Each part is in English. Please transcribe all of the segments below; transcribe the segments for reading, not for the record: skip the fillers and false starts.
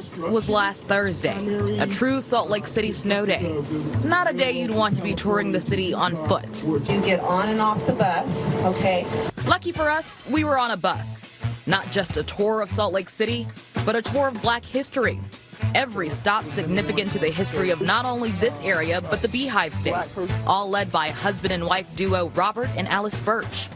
This was last Thursday, a true Salt Lake City snow day. Not a day you'd want to be touring the city on foot. You get on and off the bus, okay? Lucky for us, we were on a bus. Not just a tour of Salt Lake City, but a tour of Black history. Every stop significant to the history of not only this area, but the Beehive State. All led by husband and wife duo Robert and Alice Birch.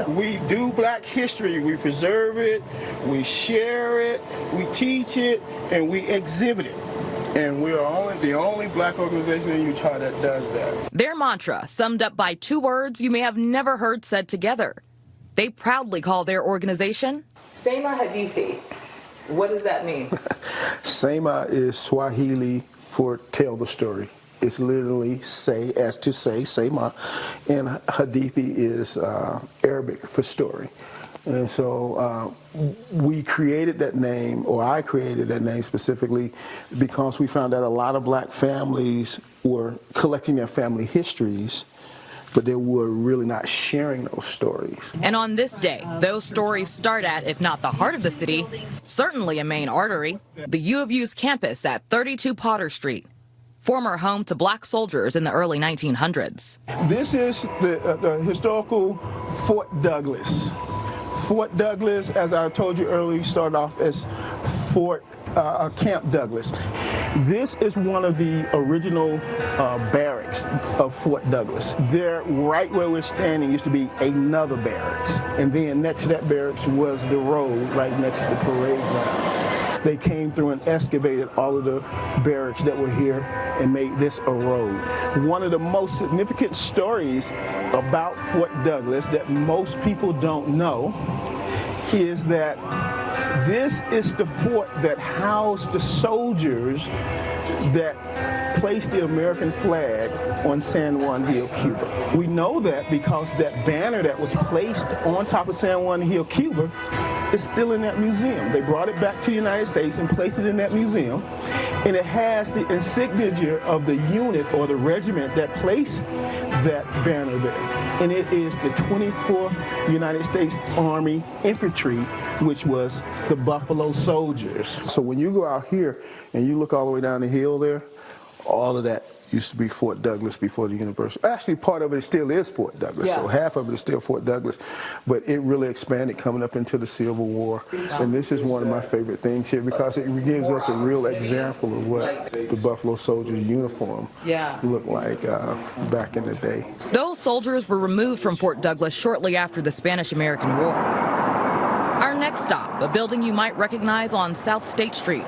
We do Black history. We preserve it, we share it, we teach it, and we exhibit it. And we are the only Black organization in Utah that does that. Their mantra, summed up by two words you may have never heard said together. They proudly call their organization Sema Hadithi. What does that mean? Sema is Swahili for tell the story. It's literally say, as to say, Sema, and Hadithi is Arabic for story. And so we created that name, or I created that name specifically because we found that a lot of Black families were collecting their family histories, but they were really not sharing those stories. And on this day, those stories start at, if not the heart of the city, certainly a main artery, the U of U's campus at 32 Potter Street, former home to Black soldiers in the early 1900s. This is the historical Fort Douglas. Fort Douglas, as I told you earlier, started off as Camp Douglas. This is one of the original barracks of Fort Douglas. There, right where we're standing, used to be another barracks. And then next to that barracks was the road right next to the parade ground. They came through and excavated all of the barracks that were here and made this a road. One of the most significant stories about Fort Douglas that most people don't know is that this is the fort that housed the soldiers that placed the American flag on San Juan Hill, Cuba. We know that because that banner that was placed on top of San Juan Hill, Cuba, is still in that museum. They brought it back to the United States and placed it in that museum, and it has the insignia of the unit or the regiment that placed that banner there. And it is the 24th United States Army Infantry, which was the Buffalo Soldiers. So when you go out here and you look all the way down the hill there, all of that used to be Fort Douglas before the university. Actually, part of it still is Fort Douglas, yeah. So half of it is still Fort Douglas, but it really expanded coming up into the Civil War. And this is one of my favorite things here because it gives us a real example of what the Buffalo Soldiers uniform looked like back in the day. Those soldiers were removed from Fort Douglas shortly after the Spanish-American War. Our next stop, a building you might recognize on South State Street.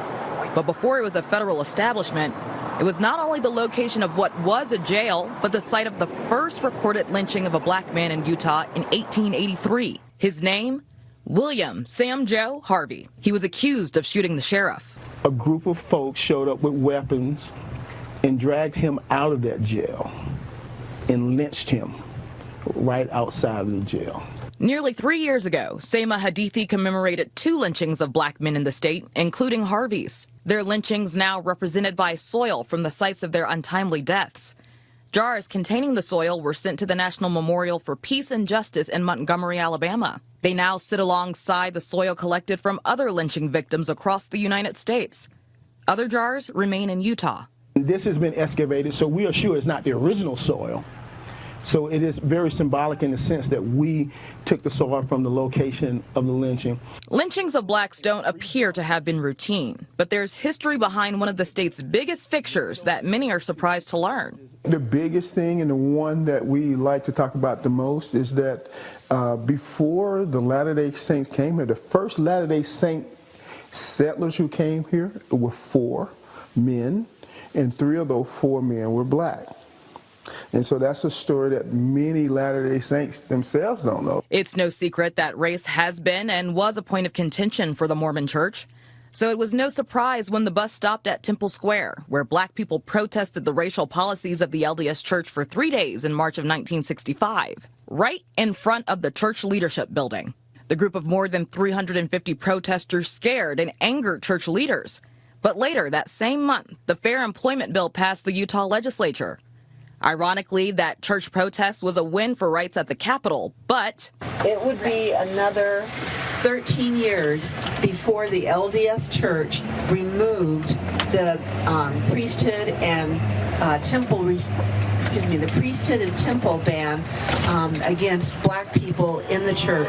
But before it was a federal establishment, it was not only the location of what was a jail, but the site of the first recorded lynching of a Black man in Utah in 1883. His name? William Sam Joe Harvey. He was accused of shooting the sheriff. A group of folks showed up with weapons and dragged him out of that jail and lynched him right outside of the jail. Nearly 3 years ago, Sema Hadithi commemorated 2 lynchings of Black men in the state, including Harvey's. Their lynchings now represented by soil from the sites of their untimely deaths. Jars containing the soil were sent to the National Memorial for Peace and Justice in Montgomery, Alabama. They now sit alongside the soil collected from other lynching victims across the United States. Other jars remain in Utah. This has been excavated, so we are sure it's not the original soil. So it is very symbolic in the sense that we took the soil from the location of the lynching. Lynchings of Blacks don't appear to have been routine, but there's history behind one of the state's biggest fixtures that many are surprised to learn. The biggest thing, and the one that we like to talk about the most, is that before the Latter-day Saints came here, the first Latter-day Saint settlers who came here were 4 men, and 3 of those 4 men were Black. And so that's a story that many Latter-day Saints themselves don't know. It's no secret that race has been and was a point of contention for the Mormon Church. So it was no surprise when the bus stopped at Temple Square, where Black people protested the racial policies of the LDS Church for 3 days in March of 1965, right in front of the church leadership building. The group of more than 350 protesters scared and angered church leaders. But later that same month, the Fair Employment Bill passed the Utah legislature. Ironically, that church protest was a win for rights at the Capitol, but it would be another 13 years before the LDS Church removed the priesthood and the priesthood and temple ban against black people in the church.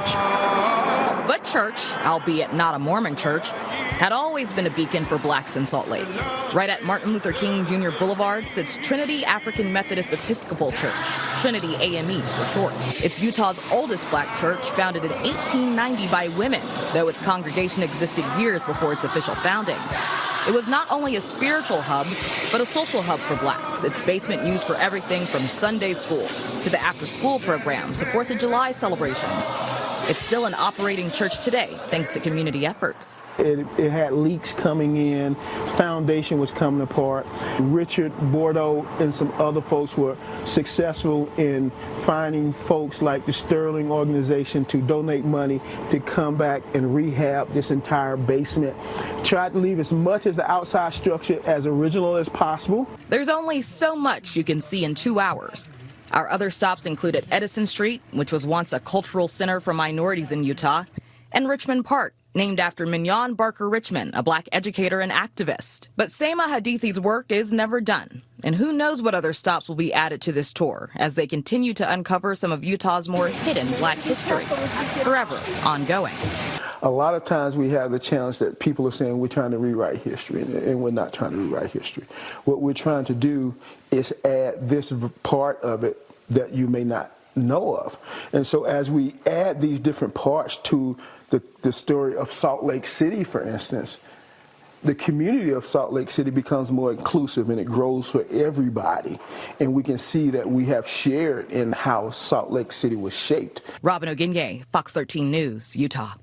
But church, albeit not a Mormon church, had always been a beacon for blacks in Salt Lake. Right at Martin Luther King Jr. Boulevard sits Trinity African Methodist Episcopal Church, Trinity AME for short. It's Utah's oldest black church, founded in 1890 by women, though its congregation existed years before its official founding. It was not only a spiritual hub, but a social hub for blacks. Its basement used for everything from Sunday school to the after-school programs to 4th of July celebrations. It's still an operating church today, thanks to community efforts. It had leaks coming in, foundation was coming apart. Richard Bordeaux and some other folks were successful in finding folks like the Sterling organization to donate money to come back and rehab this entire basement. Tried to leave as much as the outside structure as original as possible. There's only so much you can see in 2 hours. Our other stops included Edison Street, which was once a cultural center for minorities in Utah, and Richmond Park, named after Mignon Barker Richmond, a black educator and activist. But Seima Hadithi's work is never done, and who knows what other stops will be added to this tour as they continue to uncover some of Utah's more hidden black history, forever ongoing. A lot of times we have the challenge that people are saying we're trying to rewrite history, and we're not trying to rewrite history. What we're trying to do is add this part of it that you may not know of. And so as we add these different parts to the story of Salt Lake City, for instance, the community of Salt Lake City becomes more inclusive and it grows for everybody. And we can see that we have shared in how Salt Lake City was shaped. Robin Oginye, Fox 13 News, Utah.